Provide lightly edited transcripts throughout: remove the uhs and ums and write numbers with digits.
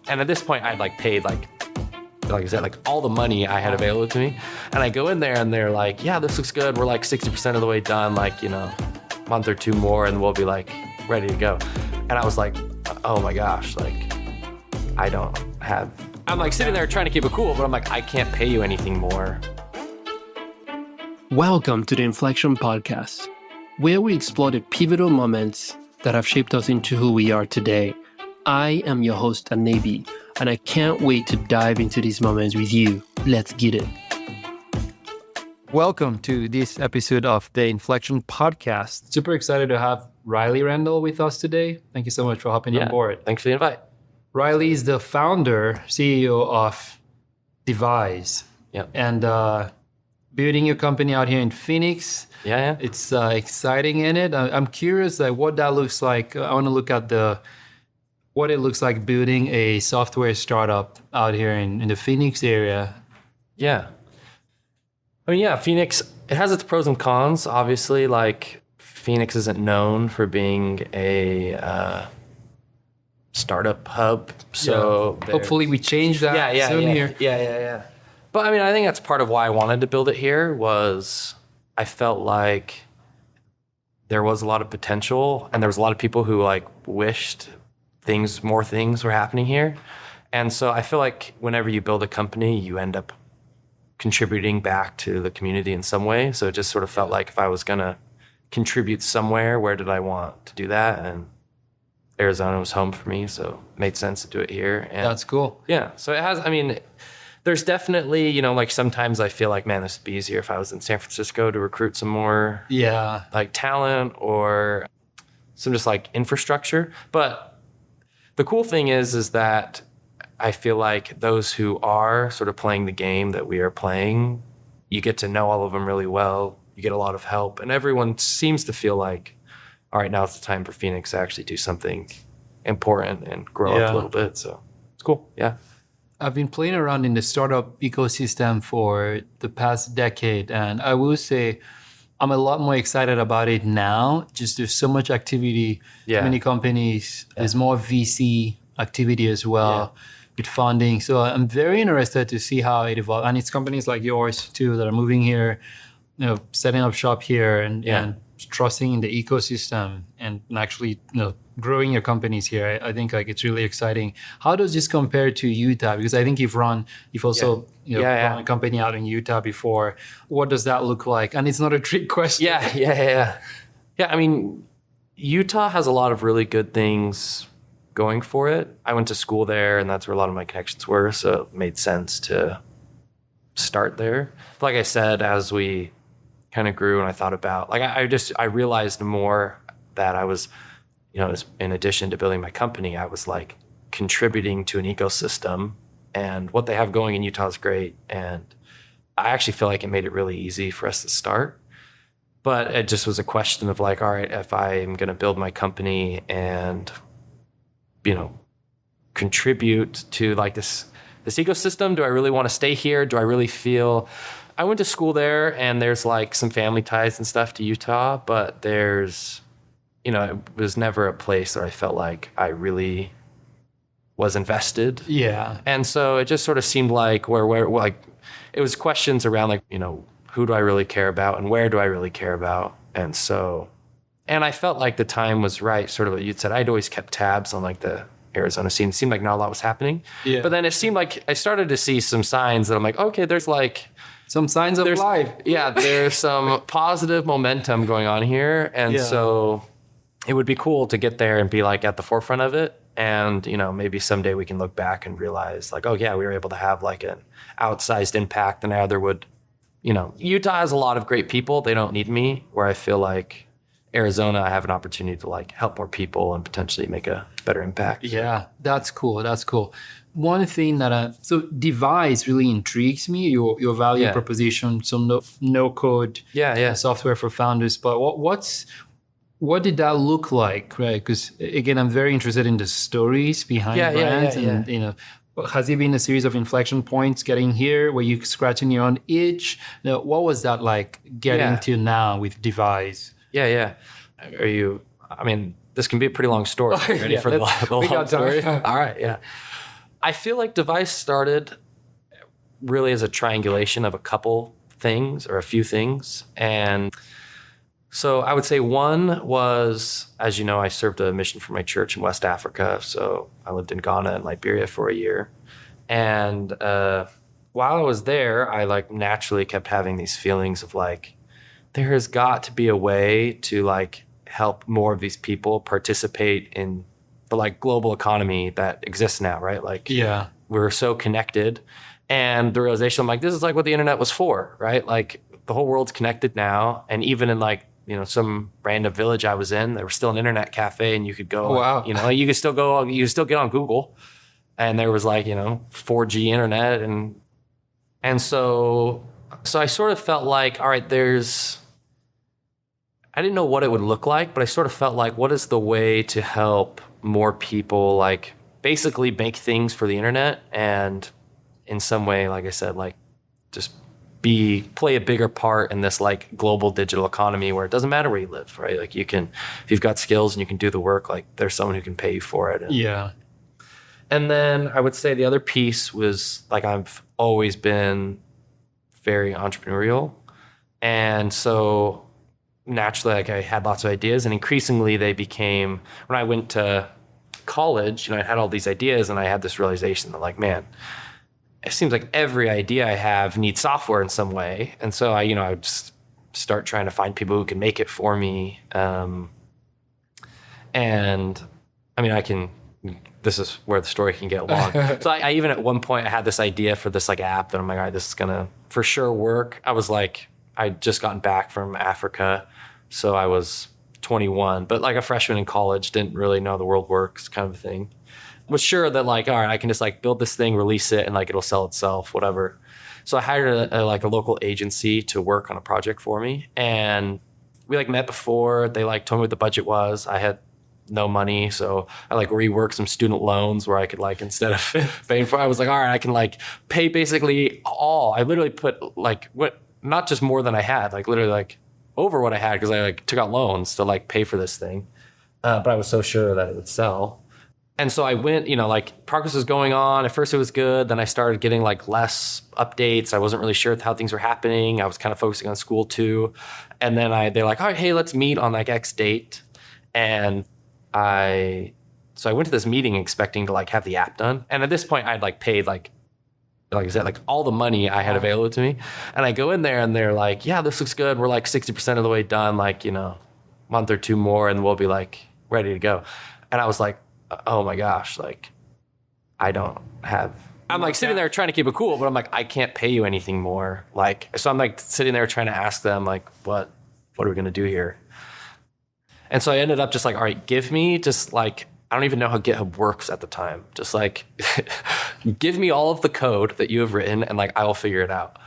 And at this point, I'd like paid like I said, like all the money I had available to me. And I go in there and they're like, yeah, this looks good. We're like 60% of the way done, like, you know, a month or two more and we'll be like ready to go. And I was like, oh my gosh, like I'm like sitting there trying to keep it cool, but I'm like, I can't pay you anything more. Welcome to the Inflection Podcast, where we explore the pivotal moments that have shaped us into who we are today. I am your host, Anabi, and I can't wait to dive into these moments with you. Let's get it. Welcome to this episode of the Inflection Podcast. Super excited to have Ryley Randall with us today. Thank you so much for hopping on board. Thanks for the invite. Ryley is the founder, CEO of Devize. Yeah. And building your company out here in Phoenix. Yeah. It's exciting in it. I'm curious what that looks like. I want to look at what it looks like building a software startup out here in the Phoenix area. Yeah. I mean, yeah, Phoenix, it has its pros and cons. Obviously, like Phoenix isn't known for being a startup hub. So hopefully we change that soon here. Yeah. But I mean, I think that's part of why I wanted to build it here was I felt like there was a lot of potential and there was a lot of people who like wished more things were happening here. And so I feel like whenever you build a company, you end up contributing back to the community in some way. So it just sort of felt like if I was going to contribute somewhere, where did I want to do that? And Arizona was home for me, so it made sense to do it here. And that's cool. Yeah. So it has, I mean, there's definitely, you know, like sometimes I feel like, man, this would be easier if I was in San Francisco to recruit some more like talent or some just like infrastructure. But the cool thing is that I feel like those who are sort of playing the game that we are playing, you get to know all of them really well. You get a lot of help, and everyone seems to feel like, all right, now it's the time for Phoenix to actually do something important and grow up a little bit. So it's cool. Yeah. I've been playing around in the startup ecosystem for the past decade, and I will say I'm a lot more excited about it now. Just there's so much activity, so many companies. There's more VC activity as well with funding. So I'm very interested to see how it evolves. And it's companies like yours too that are moving here, you know, setting up shop here and trusting in the ecosystem and actually, you know, growing your companies here. I think like it's really exciting. How does this compare to Utah? Because I think you've also run a company out in Utah before. What does that look like? And it's not a trick question. Yeah. I mean, Utah has a lot of really good things going for it. I went to school there and that's where a lot of my connections were. So it made sense to start there. Like I said, as we kind of grew and I thought about, like I realized more that I was, you know, in addition to building my company, I was like contributing to an ecosystem, and what they have going in Utah is great. And I actually feel like it made it really easy for us to start. But it just was a question of like, all right, if I'm going to build my company and, you know, contribute to like this ecosystem, do I really want to stay here? Do I really feel... I went to school there and there's like some family ties and stuff to Utah, but there's, you know, it was never a place where I felt like I really was invested. Yeah. And so it just sort of seemed like where like it was questions around like, you know, who do I really care about and where do I really care about? And I felt like the time was right, sort of what you'd said. I'd always kept tabs on like the Arizona scene. It seemed like not a lot was happening. Yeah. But then it seemed like I started to see some signs that I'm like, okay, there's like some signs of life. Yeah, there's some positive momentum going on here. And so it would be cool to get there and be like at the forefront of it. And, you know, maybe someday we can look back and realize like, oh yeah, we were able to have like an outsized impact than either would, you know, Utah has a lot of great people. They don't need me, where I feel like Arizona, I have an opportunity to like help more people and potentially make a better impact. Yeah, that's cool. One thing that so Devize really intrigues me, your value proposition, some no code software for founders. But what did that look like, right? Because again, I'm very interested in the stories behind brands, and you know, has it been a series of inflection points getting here? Were you scratching your own itch? You know, what was that like getting to now with Devize? Yeah. Are you? I mean, this can be a pretty long story. Ready for the long story? All right, yeah. I feel like Devize started really as a triangulation of a couple things or a few things. And so I would say one was, as you know, I served a mission for my church in West Africa. So I lived in Ghana and Liberia for a year. And while I was there, I like naturally kept having these feelings of like, there has got to be a way to like help more of these people participate in the like global economy that exists now, right? Like, Yeah. we're so connected. And the realization, I'm like, this is like what the internet was for, right? Like the whole world's connected now. And even in like, some random village I was in, there was still an internet cafe and you could go, Wow. you could still go, you could still get on Google. And there was like, 4G internet. And so I sort of felt like, all right, I didn't know what it would look like, but I sort of felt like, what is the way to help more people like basically make things for the internet and in some way, like I said, like just play a bigger part in this like global digital economy where it doesn't matter where you live, right? Like if you've got skills and you can do the work, like there's someone who can pay you for it. Yeah. And then I would say the other piece was like, I've always been very entrepreneurial. And so naturally, like I had lots of ideas and increasingly they became, when I went to college, I had all these ideas and I had this realization that like, man, it seems like every idea I have needs software in some way. And so I would just start trying to find people who can make it for me. And I mean, this is where the story can get long. So I even at one point I had this idea for this like app that I'm like, all right, this is gonna for sure work. I was like, I'd just gotten back from Africa. So I was 21, but like a freshman in college, didn't really know the world works kind of a thing. Was sure that like, all right, I can just like build this thing, release it, and like it'll sell itself, whatever. So I hired a local agency to work on a project for me. And we like met before. They like told me what the budget was. I had no money. So I like reworked some student loans where I could like, instead of paying for it, I was like, all right, I can like pay basically all. I literally put like not just more than I had, like literally like over what I had because I like took out loans to like pay for this thing. But I was so sure that it would sell. And so I went, like progress was going on. At first it was good. Then I started getting like less updates. I wasn't really sure how things were happening. I was kind of focusing on school too. And then they're like, all right, hey, let's meet on like X date. And I went to this meeting expecting to like have the app done. And at this point I'd like paid like I said, like all the money I had available to me. And I go in there and they're like, yeah, this looks good. We're like 60% of the way done, like, month or two more and we'll be like ready to go. And I was like, oh my gosh, like I'm like sitting there trying to keep it cool, but I'm like, I can't pay you anything more. Like, so I'm like sitting there trying to ask them like, what are we going to do here? And so I ended up just like, all right, give me just like, I don't even know how GitHub works at the time. Just like, give me all of the code that you have written and like, I will figure it out.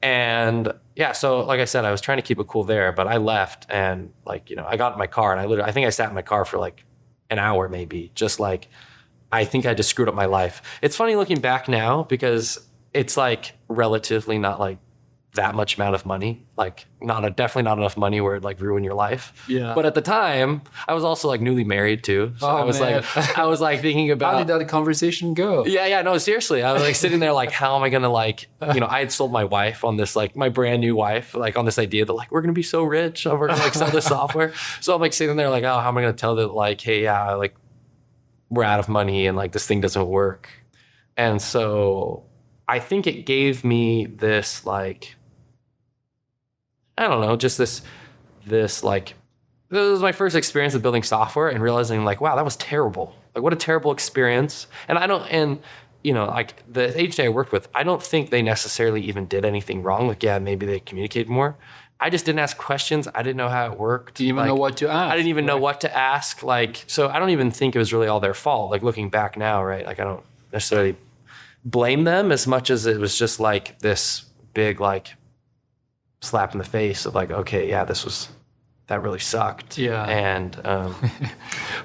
And yeah, so like I said, I was trying to keep it cool there, but I left and like, I got in my car and I think I sat in my car for like an hour maybe, just like, I think I just screwed up my life. It's funny looking back now because it's like relatively not like that much amount of money, like definitely not enough money where it like ruin your life. Yeah. But at the time, I was also like newly married too. So I was like thinking about how did that conversation go? Yeah, no, seriously. I was like sitting there like, how am I gonna like, I had sold my wife on this, like my brand new wife, like on this idea that like we're gonna be so rich, we're gonna like sell this software. So I'm like sitting there like, oh, how am I gonna tell that like, hey, yeah, like we're out of money and like this thing doesn't work. And so I think it gave me this like, I don't know, just this like, this was my first experience of building software and realizing like, wow, that was terrible. Like what a terrible experience. And like the agency I worked with, I don't think they necessarily even did anything wrong. Like, yeah, maybe they communicated more. I just didn't ask questions. I didn't know how it worked. Do you even know what to ask? I didn't even know what to ask. Like, so I don't even think it was really all their fault. Like looking back now, right? Like I don't necessarily blame them as much as it was just like this big like slap in the face of like, okay, yeah, that really sucked. Yeah. And,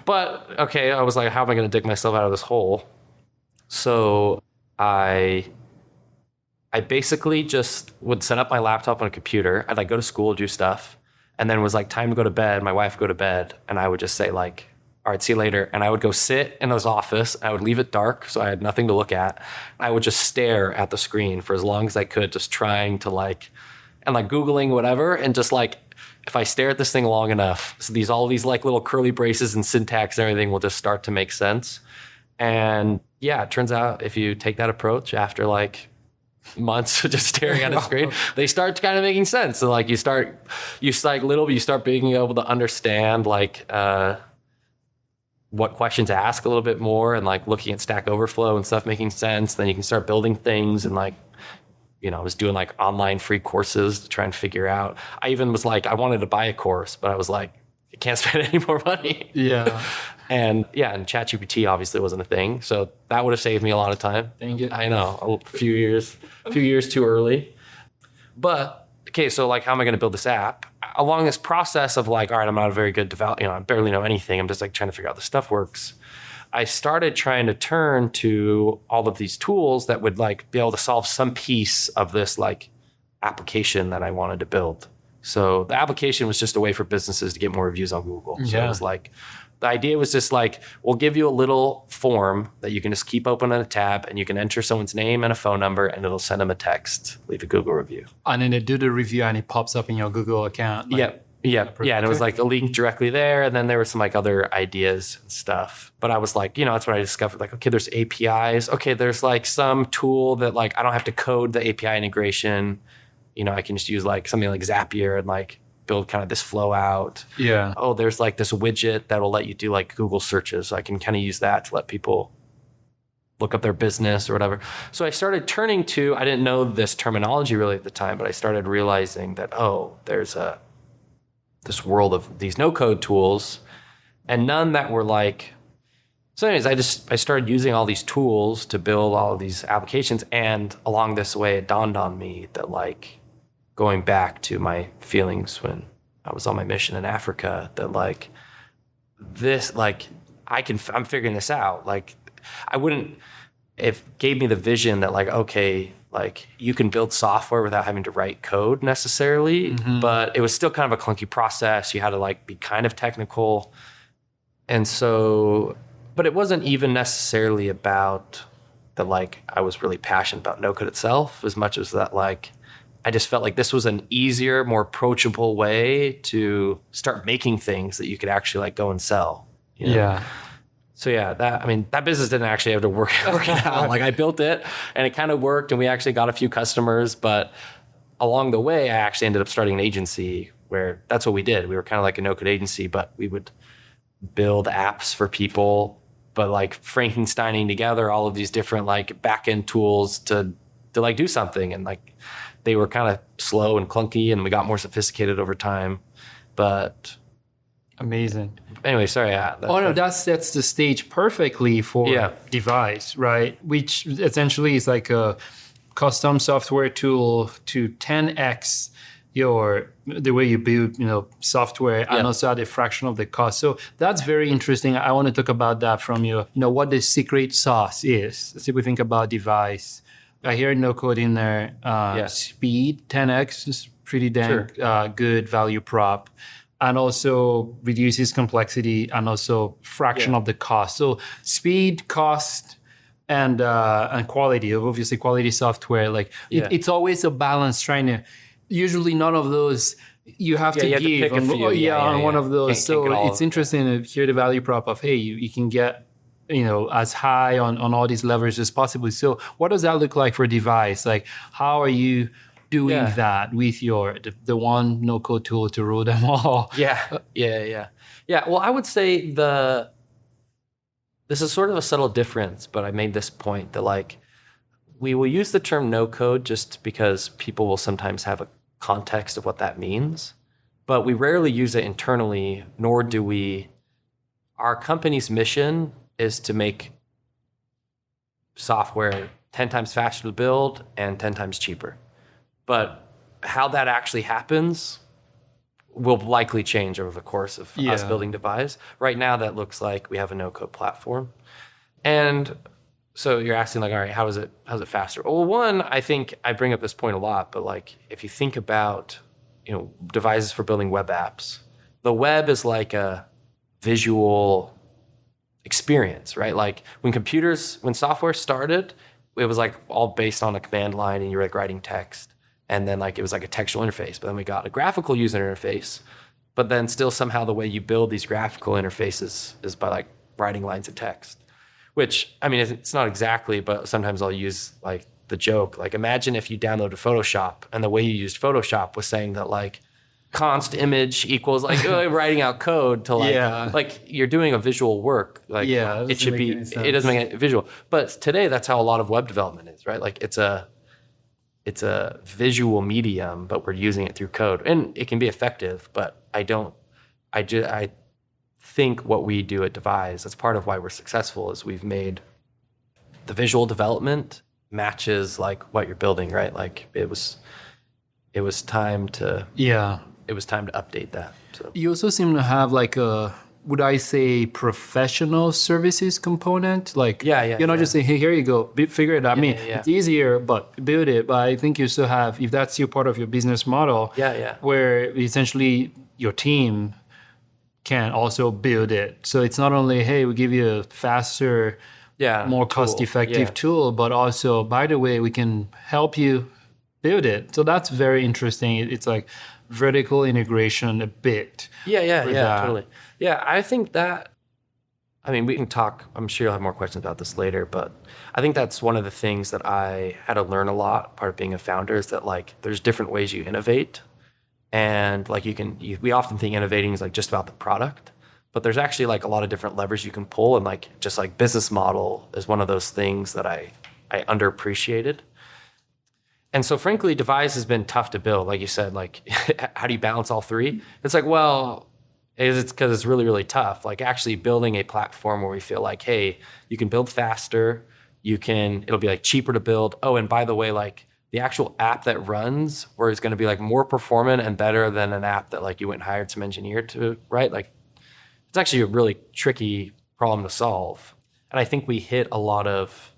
but okay, I was like, how am I going to dig myself out of this hole? So I basically just would set up my laptop on a computer. I'd like go to school, do stuff. And then it was like time to go to bed. My wife would go to bed. And I would just say like, all right, see you later. And I would go sit in his office. I would leave it dark, so I had nothing to look at. I would just stare at the screen for as long as I could, just trying to Googling whatever. And just like, if I stare at this thing long enough, so all these like little curly braces and syntax and everything will just start to make sense. And yeah, it turns out if you take that approach after like months of just staring at a screen, they start kind of making sense. So like you start being able to understand like what questions to ask a little bit more, and like looking at Stack Overflow and stuff making sense. Then you can start building things, and like, you know, I was doing like online free courses to try and figure out. I even was like, I wanted to buy a course, but I was like, I can't spend any more money. Yeah. And ChatGPT obviously wasn't a thing. So that would have saved me a lot of time. Dang it. I know, a few years too early. But okay, so like, how am I going to build this app? Along this process of like, all right, I'm not a very good developer, I barely know anything. I'm just like trying to figure out how this stuff works. I started trying to turn to all of these tools that would like be able to solve some piece of this like application that I wanted to build. So the application was just a way for businesses to get more reviews on Google. So it was like, the idea was just like, we'll give you a little form that you can just keep open on a tab, and you can enter someone's name and a phone number, and it'll send them a text, leave a Google review. And then they do the review and it pops up in your Google account. Like, Yeah. And it was like a link directly there. And then there were some like other ideas and stuff. But I was like, that's what I discovered. Like, okay, there's APIs. Okay, there's like some tool that like, I don't have to code the API integration. I can just use like something like Zapier and like build kind of this flow out. Yeah. Oh, there's like this widget that will let you do like Google searches. So I can kind of use that to let people look up their business or whatever. So I started turning to, I didn't know this terminology really at the time, but I started realizing that, there's this world of these no-code tools, and none that were like, so anyways, I started using all these tools to build all of these applications. And along this way, it dawned on me that like, going back to my feelings when I was on my mission in Africa, that like this, like I'm figuring this out. Like it gave me the vision that like, okay, like you can build software without having to write code necessarily, but it was still kind of a clunky process. You had to like be kind of technical. And so, but it wasn't even necessarily about that, like I was really passionate about no code itself as much as that like, I just felt like this was an easier, more approachable way to start making things that you could actually like go and sell. Yeah. So yeah, that business didn't actually have to work it out. Like I built it and it kind of worked, and we actually got a few customers, but along the way, I actually ended up starting an agency where that's what we did. We were kind of like a no-code agency, but we would build apps for people, but like Frankensteining together all of these different like back-end tools to like do something. And like, they were kind of slow and clunky, and we got more sophisticated over time. But amazing. Anyway, sorry. That sets the stage perfectly for Devize, right? Which essentially is like a custom software tool to 10x the way you build, software, and also at a fraction of the cost. So that's very interesting. I want to talk about that from you. What the secret sauce is. Let's see if we think about Devize. I hear no code in there. Speed, 10x is pretty dang good value prop, and also reduces complexity and also fraction of the cost. So speed, cost, and quality. Obviously, quality software. Like it's always a balance. Usually, none of those you have to give on one of those. So it's interesting to hear the value prop of you can get as high on all these levers as possible. So what does that look like for Devize? Like, how are you doing that with the one no-code tool to rule them all? Yeah. Well, I would say this is sort of a subtle difference, but I made this point that like, we will use the term no-code just because people will sometimes have a context of what that means, but we rarely use it internally, nor do we. Our company's mission is to make software 10 times faster to build and 10 times cheaper. But how that actually happens will likely change over the course of us building Devize. Right now, that looks like we have a no-code platform. And so you're asking like, all right, how's it faster? Well, one, I think I bring up this point a lot, but like if you think about, devices for building web apps, the web is like a visual experience, right? Like when software started, it was like all based on a command line and you're like writing text. And then like it was like a textual interface, but then we got a graphical user interface. But then still somehow the way you build these graphical interfaces is by like writing lines of text, which, I mean, it's not exactly, but sometimes I'll use like the joke. Like imagine if you downloaded Photoshop and the way you used Photoshop was saying that like const image equals like writing out code to like, like you're doing a visual work. Like it should be, it doesn't make it visual. But today that's how a lot of web development is, right? Like it's a visual medium, but we're using it through code, and it can be effective. But I think what we do at Devize, that's part of why we're successful, is we've made the visual development matches like what you're building, right? Like it was time to update that. So you also seem to have like a, would I say, professional services component? Like, you're not just saying, hey, here you go, figure it out. I mean, it's easier, but build it. But I think you still have, if that's your part of your business model, where essentially your team can also build it. So it's not only, hey, we give you a faster, more cost-effective tool, but also, by the way, we can help you build it. So that's very interesting. It's like vertical integration a bit. Totally. Yeah, I think that, I mean, we can talk, I'm sure you'll have more questions about this later, but I think that's one of the things that I had to learn a lot, part of being a founder, is that like there's different ways you innovate. And like we often think innovating is like just about the product, but there's actually like a lot of different levers you can pull, and like just like business model is one of those things that I underappreciated. And so frankly, Devize has been tough to build. Like you said, like how do you balance all three? It's like, well, it's because it's really, really tough. Like actually building a platform where we feel like, hey, you can build faster, it'll be like cheaper to build. Oh, and by the way, like the actual app that runs, where it's going to be like more performant and better than an app that like you went and hired some engineer to write. Like it's actually a really tricky problem to solve. And I think we hit a lot of,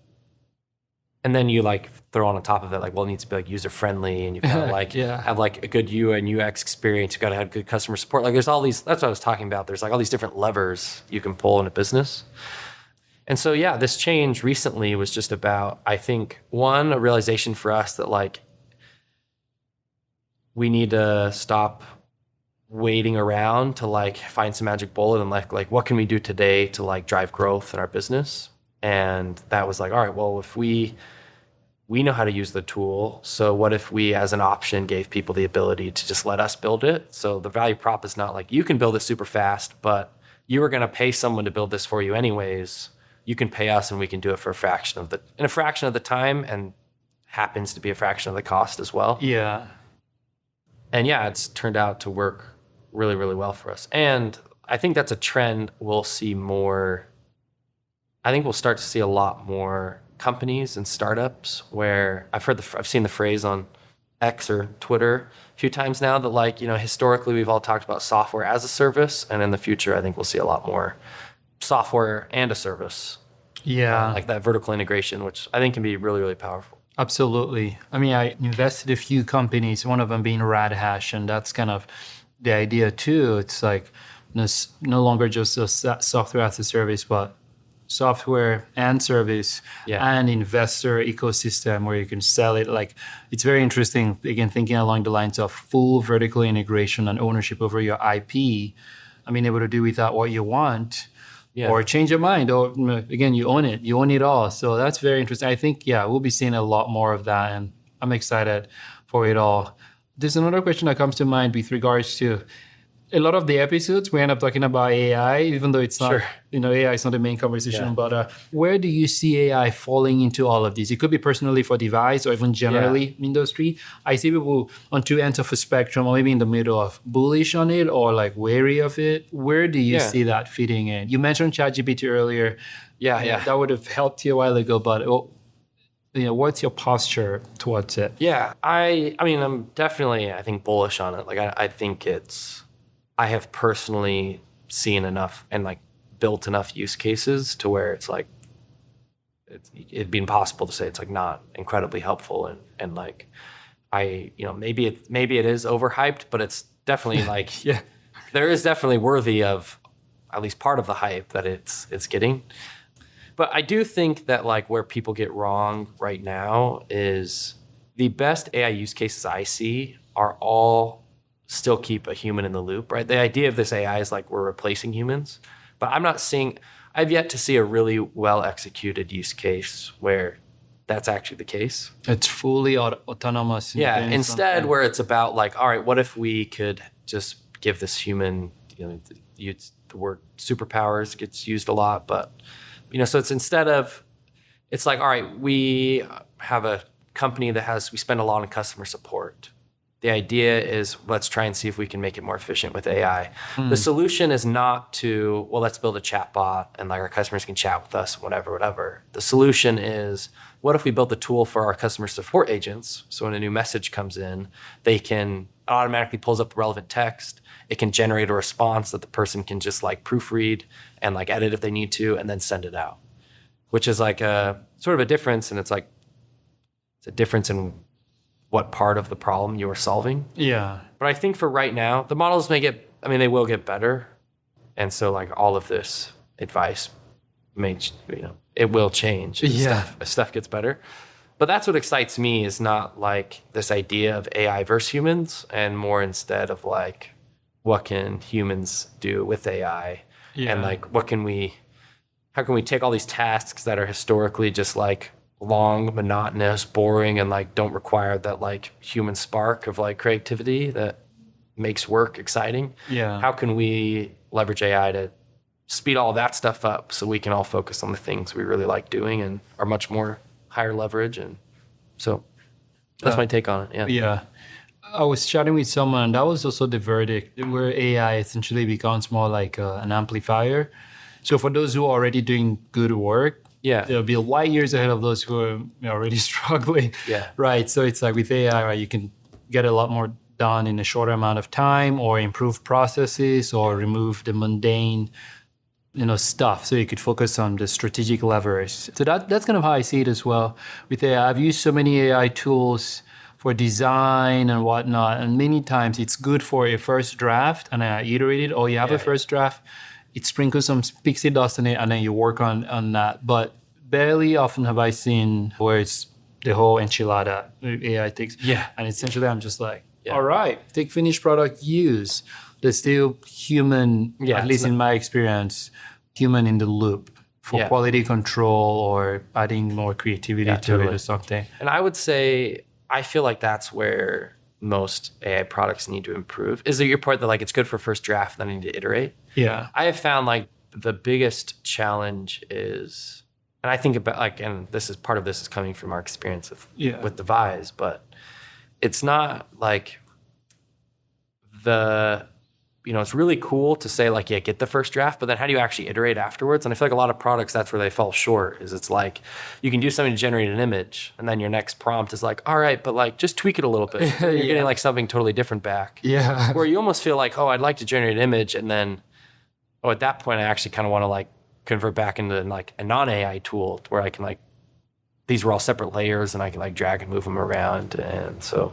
and then you like throw on top of it, like, well, it needs to be like user friendly, and you've got to like have like a good UI and UX experience. You've got to have good customer support. Like there's all these, that's what I was talking about. There's like all these different levers you can pull in a business. And so, this change recently was just about, I think, one, a realization for us that like we need to stop waiting around to like find some magic bullet and like what can we do today to like drive growth in our business. And that was like, all right, well, if we know how to use the tool, so what if we as an option gave people the ability to just let us build it? So the value prop is not like you can build it super fast, but you were going to pay someone to build this for you anyways. You can pay us and we can do it for a fraction of the time, and happens to be a fraction of the cost as well. Yeah. And it's turned out to work really, really well for us. And I think that's a trend we'll see more. I think we'll start to see a lot more companies and startups where I've seen the phrase on X or Twitter a few times now that like, historically we've all talked about software as a service, and in the future I think we'll see a lot more software and a service. Like that vertical integration, which I think can be really, really powerful. Absolutely. I mean, I invested a few companies, one of them being Radhash, and that's kind of the idea too. It's like no longer just a software as a service, but software and service and investor ecosystem where you can sell it. Like it's very interesting, again, thinking along the lines of full vertical integration and ownership over your IP. I mean, able to do without what you want. Or change your mind, or again, you own it all. So that's very interesting. I think, we'll be seeing a lot more of that, and I'm excited for it all. There's another question that comes to mind with regards to a lot of the episodes, we end up talking about AI, even though it's not, AI is not the main conversation, but where do you see AI falling into all of this? It could be personally for Devize or even generally industry. I see people on two ends of a spectrum, or maybe in the middle of bullish on it or like wary of it. Where do you see that fitting in? You mentioned ChatGPT earlier. That would have helped you a while ago, but what's your posture towards it? I mean, I'm definitely, I think, bullish on it. Like, I think I have personally seen enough and like built enough use cases to where it's like it'd be impossible to say it's like not incredibly helpful, and like maybe it is overhyped, but it's definitely like there is definitely worthy of at least part of the hype that it's getting. But I do think that like where people get wrong right now is the best AI use cases I see are all still keep a human in the loop, right? The idea of this AI is like we're replacing humans, but I've yet to see a really well executed use case where that's actually the case. It's fully autonomous. Yeah, instead where it's about like, all right, what if we could just give this human, the word superpowers gets used a lot, but so it's like, all right, we have a company we spend a lot on customer support. The idea is let's try and see if we can make it more efficient with AI. The solution is not let's build a chat bot and like our customers can chat with us, whatever. The solution is, what if we built a tool for our customer support agents? So when a new message comes in, they can automatically pulls up the relevant text. It can generate a response that the person can just like proofread and like edit if they need to, and then send it out, which is like a sort of a difference. And it's a difference in what part of the problem you are solving. Yeah. But I think for right now, the models they will get better. And so like all of this advice it will change as stuff gets better. But that's what excites me, is not like this idea of AI versus humans, and more instead of like, what can humans do with AI? Yeah. And like, how can we take all these tasks that are historically just like long, monotonous, boring, and like don't require that like human spark of like creativity that makes work exciting. Yeah. How can we leverage AI to speed all that stuff up so we can all focus on the things we really like doing and are much more higher leverage? And so that's my take on it. Yeah. Yeah. I was chatting with someone, and that was also the verdict, where AI essentially becomes more like an amplifier. So for those who are already doing good work, they'll be light years ahead of those who are already struggling. Yeah. Right. So it's like with AI, right, you can get a lot more done in a shorter amount of time, or improve processes, or remove the mundane stuff, so you could focus on the strategic levers. So that's kind of how I see it as well with AI. I've used so many AI tools for design and whatnot, and many times it's good for a first draft, and I iterate it. You have a first draft, it sprinkles some pixie dust in it, and then you work on that. But barely often have I seen where it's the whole enchilada AI takes. Yeah. And essentially I'm just like, all right, take finished product, use. There's still human, at least in my experience, human in the loop for quality control or adding more creativity to it or something. And I would say, I feel like that's where most AI products need to improve. Is it your part that like it's good for first draft, then I need to iterate? Yeah. I have found like the biggest challenge is, and I think about like, and this is part of this is coming from our experience with Devize, but it's not like it's really cool to say like, get the first draft, but then how do you actually iterate afterwards? And I feel like a lot of products, that's where they fall short, is it's like, you can do something to generate an image, and then your next prompt is like, all right, but like, just tweak it a little bit. You're getting like something totally different back. Yeah. Where you almost feel like, I'd like to generate an image, and then, at that point, I actually kind of want to like convert back into like a non-AI tool where I can like, these were all separate layers, and I can like drag and move them around. And so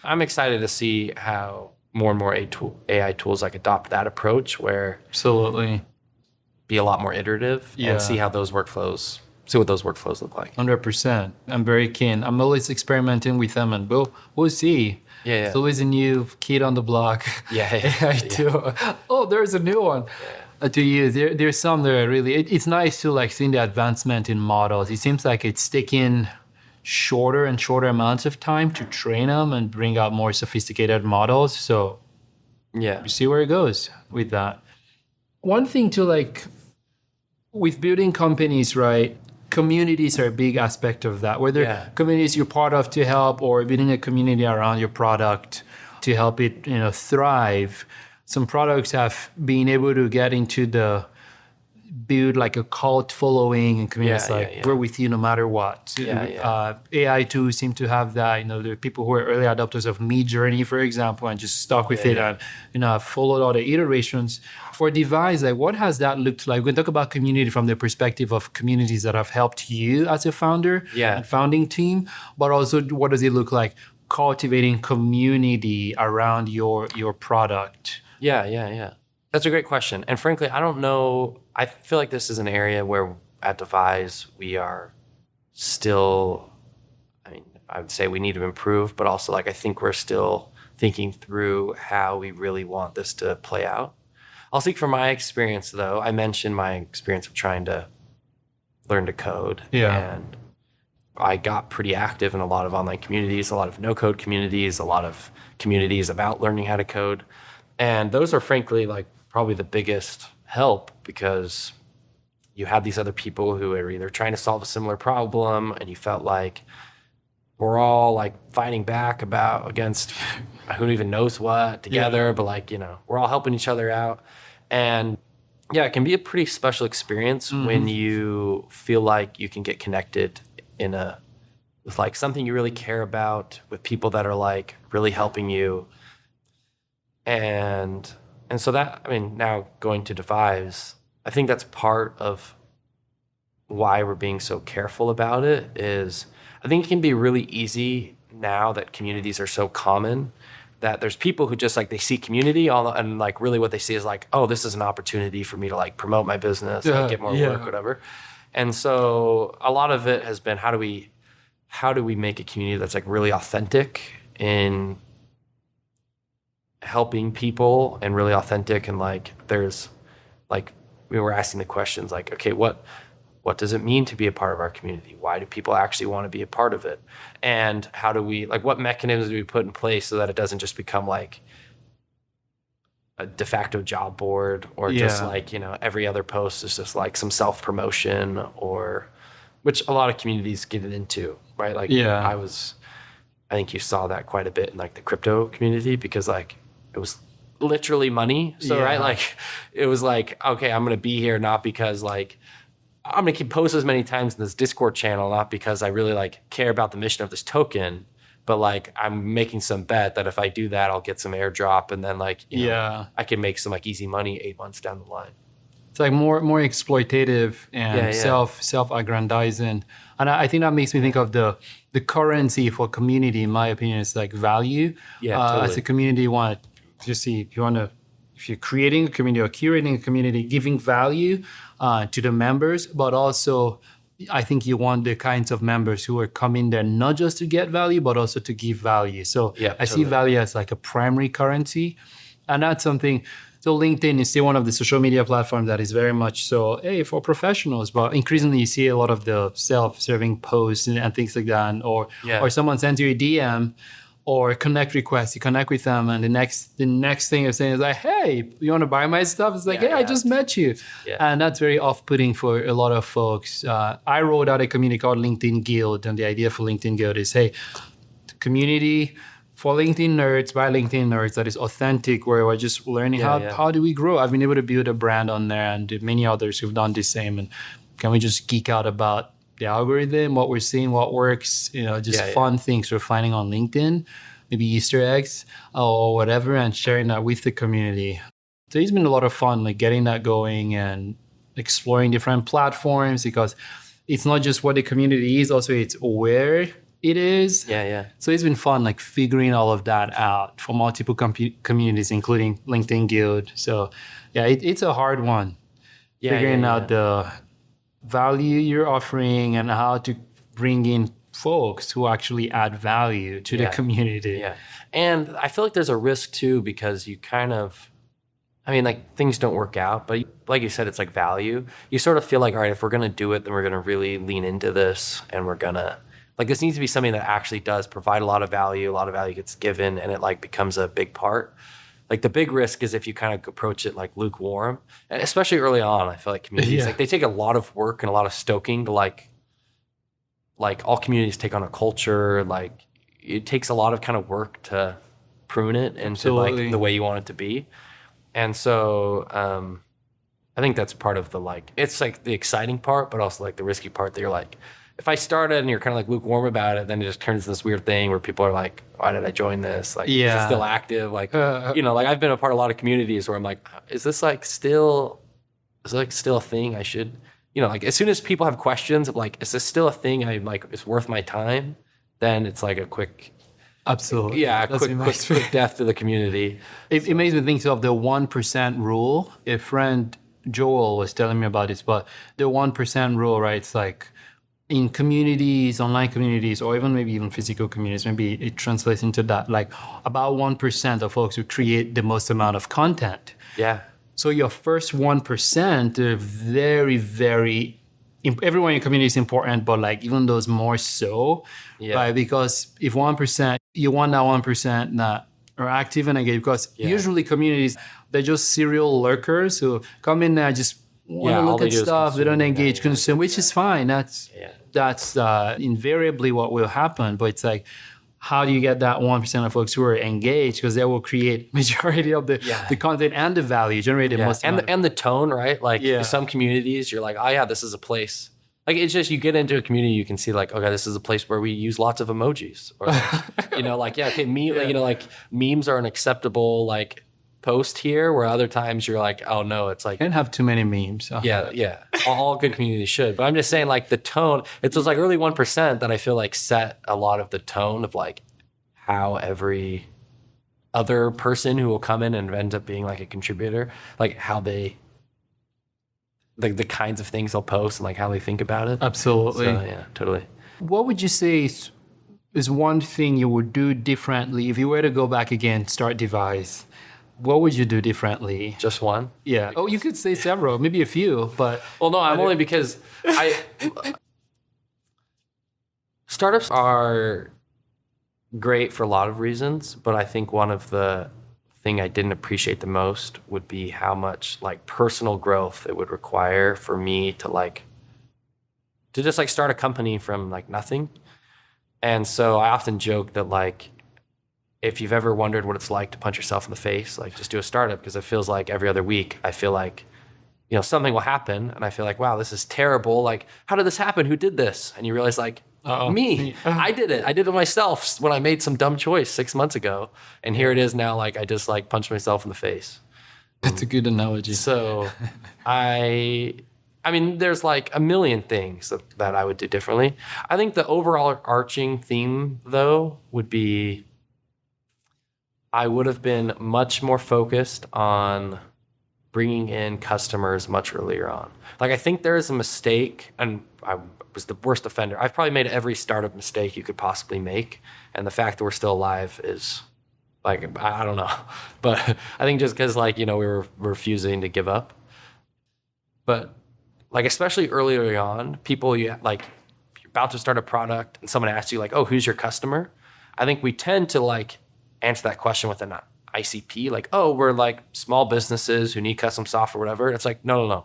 I'm excited to see how more and more AI tools like adopt that approach, where absolutely be a lot more iterative and see what those workflows look like. 100%. I'm very keen. I'm always experimenting with them, and we'll see. Yeah. It's always a new kid on the block. AI tool. Oh, there's a new one to use. There's some that are really, it's nice to like seeing the advancement in models. It seems like it's taking shorter and shorter amounts of time to train them and bring out more sophisticated models. So you see where it goes with that. One thing to like, with building companies, right? Communities are a big aspect of that. Whether communities you're part of to help, or building a community around your product to help it, thrive. Some products have been able to get into build like a cult following and communities we're with you no matter what. AI tools seem to have that. There are people who are early adopters of Midjourney, for example, and just stuck with it and have followed all the iterations. For Devize, like what has that looked like? We can talk about community from the perspective of communities that have helped you as a founder and founding team, but also what does it look like cultivating community around your product? That's a great question. And frankly, I don't know. I feel like this is an area where at Devize, we are still, I mean, I would say we need to improve, but also like I think we're still thinking through how we really want this to play out. I'll speak from my experience though. I mentioned my experience of trying to learn to code. Yeah. And I got pretty active in a lot of online communities, a lot of no-code communities, a lot of communities about learning how to code. And those are frankly like probably the biggest help because you had these other people who are either trying to solve a similar problem and you felt like we're all like fighting back against who even knows what together, but like, we're all helping each other out. And yeah, it can be a pretty special experience when you feel like you can get connected with like something you really care about, with people that are like really helping you. And so that, I mean, now going to Devize, I think that's part of why we're being so careful about it is I think it can be really easy now that communities are so common that there's people who just like, they see community and like really what they see is like, oh, this is an opportunity for me to like promote my business, like, get more work, whatever. And so a lot of it has been how do we make a community that's like really authentic in helping people and really authentic and like there's like we were asking the questions like, okay, what does it mean to be a part of our community? Why do people actually want to be a part of it? And how do we like what mechanisms do we put in place so that it doesn't just become like a de facto job board or just like, every other post is just like some self-promotion or which a lot of communities get into, right? Like I think you saw that quite a bit in like the crypto community because like it was literally money. So right, like it was like, okay, I'm gonna be here not because like I'm gonna keep post as many times in this Discord channel, not because I really like care about the mission of this token, but like I'm making some bet that if I do that, I'll get some airdrop and then like I can make some like easy money 8 months down the line. It's like more exploitative and self-aggrandizing. And I think that makes me think of the currency for community, in my opinion, is like value. Totally. As a community, if you're creating a community or curating a community, giving value to the members, but also I think you want the kinds of members who are coming there not just to get value, but also to give value. So I see value as like a primary currency. And that's something, so LinkedIn is still one of the social media platforms that is very much so, for professionals, but increasingly you see a lot of the self-serving posts and things like that, or someone sends you a DM or connect request, you connect with them, and the next thing you're saying is like, hey, you want to buy my stuff? It's like, I just met you. And that's very off-putting for a lot of folks. I wrote out a community called LinkedIn Guild, and the idea for LinkedIn Guild is, hey, community for LinkedIn nerds, by LinkedIn nerds, that is authentic, where we're just learning how do we grow. I've been able to build a brand on there, and many others who've done the same. And can we just geek out about the algorithm, what we're seeing, what works, fun things we're finding on LinkedIn, maybe Easter eggs or whatever, and sharing that with the community. So it's been a lot of fun, like getting that going and exploring different platforms, because it's not just what the community is, also it's where it is. So it's been fun, like figuring all of that out for multiple communities, including LinkedIn Guild. So it's a hard one. Figuring out the value you're offering and how to bring in folks who actually add value to the community. And I feel like there's a risk too, because you kind of, like things don't work out, but like you said, it's like value. You sort of feel like, all right, if we're going to do it, then we're going to really lean into this, and we're going to, like, this needs to be something that actually does provide a lot of value gets given, and it like becomes a big part. Like the big risk is if you kind of approach it like lukewarm, and especially early on. I feel like communities like they take a lot of work and a lot of stoking to like all communities take on a culture. Like it takes a lot of kind of work to prune it into like the way you want it to be. And so I think that's part of the like it's like the exciting part, but also like the risky part that you're like, if I started and you're kind of like lukewarm about it, then it just turns into this weird thing where people are like, why did I join this? Like, is it still active? Like, like I've been a part of a lot of communities where I'm like, is this still a thing I should, like as soon as people have questions of like, is this still a thing I like, it's worth my time? Then it's like a quick Absolutely. Yeah, That's quick death to the community. It makes me think of the 1% rule. A friend, Joel, was telling me about this, but the 1% rule, right? It's like in communities, online communities, or even maybe even physical communities, maybe it translates into that, like about 1% of folks who create the most amount of content. Yeah. So your first 1% are very, very, everyone in your community is important, but like even those more so, right? Because if 1%, you want that 1% that are active and engaged, because usually communities, they're just serial lurkers who come in there, just want to look at stuff, they don't engage, consume, which is fine. That's invariably what will happen. But it's like, how do you get that 1% of folks who are engaged? Because they will create majority of the content and the value generated. And the tone, right? Like some communities, you're like, oh yeah, this is a place. Like it's just, you get into a community, you can see like, okay, this is a place where we use lots of emojis. Or like, like memes are an acceptable like post here, where other times you're like, oh no, it's like, can't have too many memes. All good communities should. But I'm just saying like the tone, it's those like early 1% that I feel like set a lot of the tone of like how every other person who will come in and end up being like a contributor, like how they, like the kinds of things they'll post and like how they think about it. Absolutely. So, yeah, totally. What would you say is one thing you would do differently if you were to go back again, start Devize? What would you do differently? Just one? Yeah. Oh, you could say several, maybe a few, but... Well, no, I'm only because startups are great for a lot of reasons, but I think one of the thing I didn't appreciate the most would be how much like personal growth it would require for me to just like start a company from like nothing. And so I often joke that like, if you've ever wondered what it's like to punch yourself in the face, like just do a startup, because it feels like every other week I feel like, something will happen and I feel like, wow, this is terrible. Like, how did this happen? Who did this? And you realize like, me. I did it. I did it myself when I made some dumb choice 6 months ago. And here it is now, like I just like punched myself in the face. That's a good analogy. So I mean, there's like a million things that I would do differently. I think the overall arching theme though would be, I would have been much more focused on bringing in customers much earlier on. Like, I think there is a mistake, and I was the worst offender. I've probably made every startup mistake you could possibly make, and the fact that we're still alive is, like, I don't know. But I think just because, like, we were refusing to give up. But, like, especially early on, people, you're about to start a product, and someone asks you, like, oh, who's your customer? I think we tend to, like, answer that question with an ICP, like, oh, we're like small businesses who need custom software, whatever. It's like, no.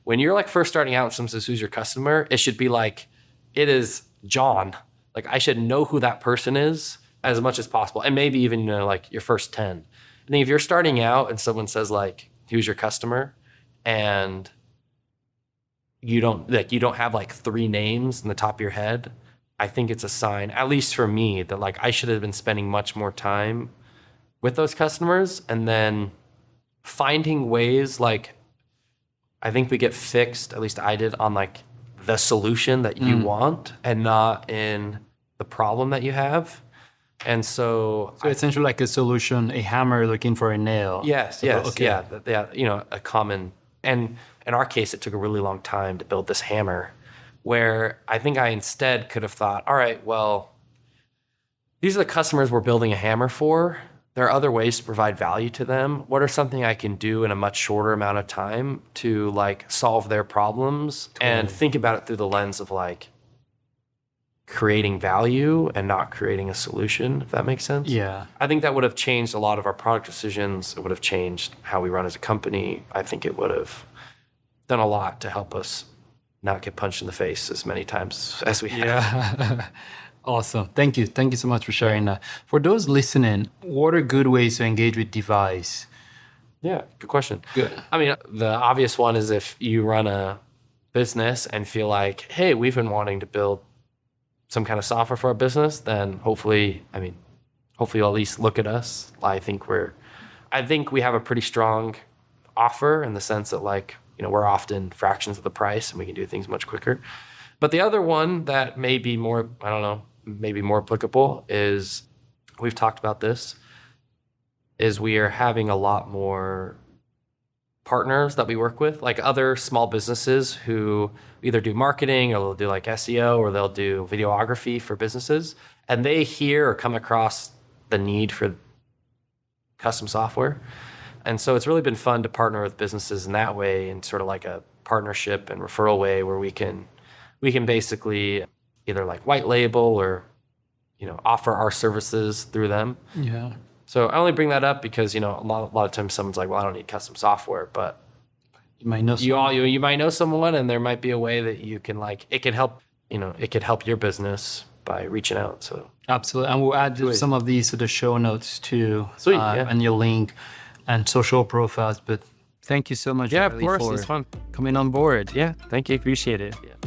When you're like first starting out and someone says, who's your customer? It should be like, it is John. Like, I should know who that person is as much as possible. And maybe even, like your first 10. I think if you're starting out and someone says like, who's your customer? And you don't have like 3 names in the top of your head, I think it's a sign, at least for me, that like I should have been spending much more time with those customers and then finding ways, like, I think we get fixed, at least I did, on like the solution that you want and not in the problem that you have. And so essentially like a solution, a hammer looking for a nail. Yes. Okay. Yeah. A common, and in our case, it took a really long time to build this hammer, where I think I instead could have thought, all right, well, these are the customers we're building a hammer for. There are other ways to provide value to them. What are something I can do in a much shorter amount of time to like solve their problems and think about it through the lens of like creating value and not creating a solution, if that makes sense? Yeah. I think that would have changed a lot of our product decisions. It would have changed how we run as a company. I think it would have done a lot to help us not get punched in the face as many times as we have. Yeah. Awesome. Thank you. Thank you so much for sharing that. For those listening, what are good ways to engage with Devize? Yeah, good question. Good. I mean, the obvious one is if you run a business and feel like, hey, we've been wanting to build some kind of software for our business, then hopefully you'll at least look at us. I think we have a pretty strong offer in the sense that like, we're often fractions of the price and we can do things much quicker. But the other one that may be more, maybe more applicable is we've talked about this, is we are having a lot more partners that we work with, like other small businesses who either do marketing or they'll do like SEO or they'll do videography for businesses. And they hear or come across the need for custom software. And so it's really been fun to partner with businesses in that way, in sort of like a partnership and referral way, where we can basically either like white label or, offer our services through them. Yeah. So I only bring that up because, a lot of times someone's like, well, I don't need custom software, but you might know someone. You might know someone, and there might be a way that you can it could help, it could help your business by reaching out. So absolutely. And we'll add some of these to the show notes too. Sweet, yeah. And your link and social profiles. But thank you so much, Yeah, of Ryley, course. for It's fun coming on board. Yeah, thank you. Appreciate it. yeah.